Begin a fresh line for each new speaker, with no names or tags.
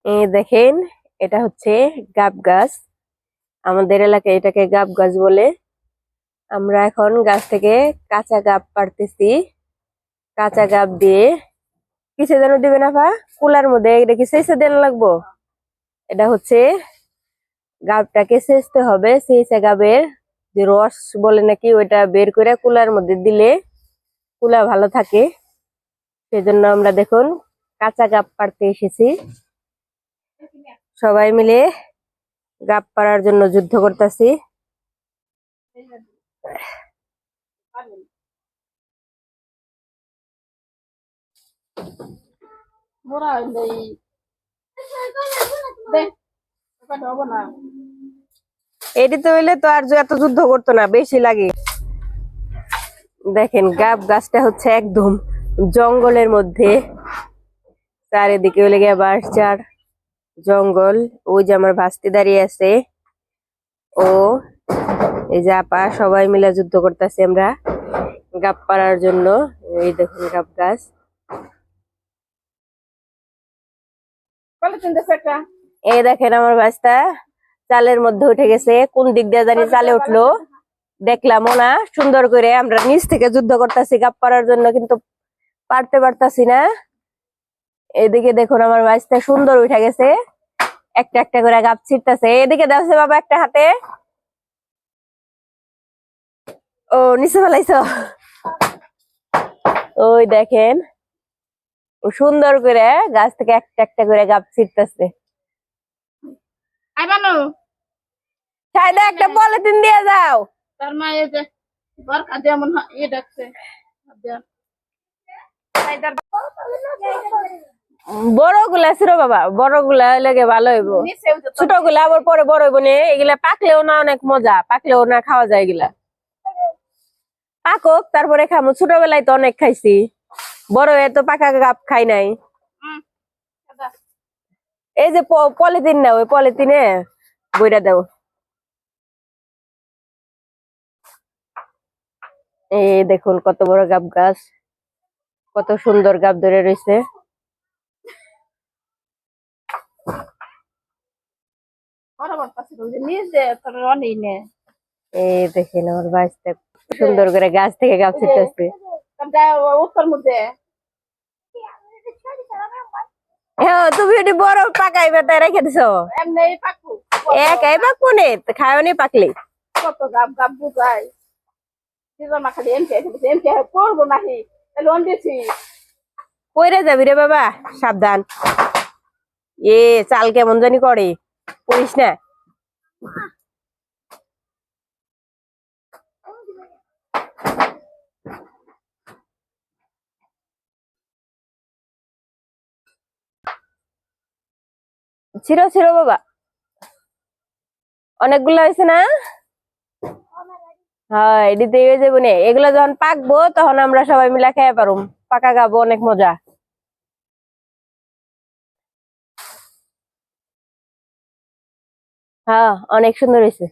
এই দেখেন, এটা হচ্ছে গাব গাছ। আমাদের এলাকায় এটাকে গাব গাছ বলে। আমরা এখন গাছ থেকে কাঁচা গাব পাড়তেছি। কাঁচা গাব দিয়ে কিসে যেন দিবে না পা কুলার মধ্যে, এটা কি সেচে দেন লাগবো। এটা হচ্ছে গাবটাকে সেচতে হবে, সেচে গাবের যে রস বলে নাকি ওইটা বের করে কুলার মধ্যে দিলে কুলা ভালো থাকে। সেজন্য আমরা দেখুন কাঁচা গাব পাড়তে এসেছি। সবাই মিলে গাব পাড়ার জন্য যুদ্ধ করতেছি। এটি তো হইলে তো আর এত যুদ্ধ করতো না, বেশি লাগে। দেখেন গাব গাছটা হচ্ছে একদম জঙ্গলের মধ্যে, চারিদিকে হইলে গিয়ে বাঁশঝাড় জঙ্গল। ওই যে আমার ভাস্তি দাঁড়িয়ে আছে, ও এই যে আপা, সবাই মিলে যুদ্ধ করতেছি আমরা গাব পাড়ার জন্য। এই দেখুন গাব গাছ। এই দেখেন আমার ভাস্তা চালের মধ্যে উঠে গেছে, কোন দিক দিয়ে জানি চালে উঠলো দেখলামও না। সুন্দর করে আমরা নিচ থেকে যুদ্ধ করতেছি গাব পাড়ার জন্য, কিন্তু পারতে পারতাছি না। এদিকে দেখুন আমার ভাস্তা সুন্দর উঠে গেছে, একটা একটা করে গাব ছিটতেছে। এদিকে দেখছে বাবা একটা হাতে। ও নিচে ফেলাইছ। ওই দেখেন ও সুন্দর করে গাছ থেকে একটা একটা করে গাব ছিটতেছে। একটা পলিথিন দিয়ে যাও। তার মা এই যে বরকা যেমন ইয়ে ডাকছে বড় গুলা ছিল বাবা, বড় গুলা লেগে ভালো হইব, ছোট গুলা আবার পরে বড় হইব না। এগুলা পাকলেও না অনেক মজা, পাকলেও না খাওয়া যায়। এগুলা পাকক তারপরে খামো, ছোটবেলায় তো অনেক খাইছি, বড় হয়ে তো পাকা গাব খাই নাই। এই যে পলিথিন না, ওই পলিথিনে বইটা দাও। এই দেখুন কত বড় গাব গাছ, কত সুন্দর গাব ধরে রয়েছে। এই দেখেন আমার বাচ্চা সুন্দর করে গাছ থেকে গাব ছিটতেছে। হ্যাঁ, তুমি এটি বড় পাকাই বেতায় রেখে দিছো, একাই পাকবো নে খায় নি পাকলে। কত গাব গাব বুঝাই কইরে যাবি রে বাবা, সাবধান। চাল কেমন জানি করে, পড়িস না। ছিল ছিল বাবা, অনেকগুলো হয়েছে না। হ্যাঁ, এটিতে যাবো না। এগুলো যখন পাকবো তখন আমরা সবাই মিলে খেয়ে পারুম, পাকা গাবো অনেক মজা। হ্যাঁ, অনেক সুন্দর হয়েছে।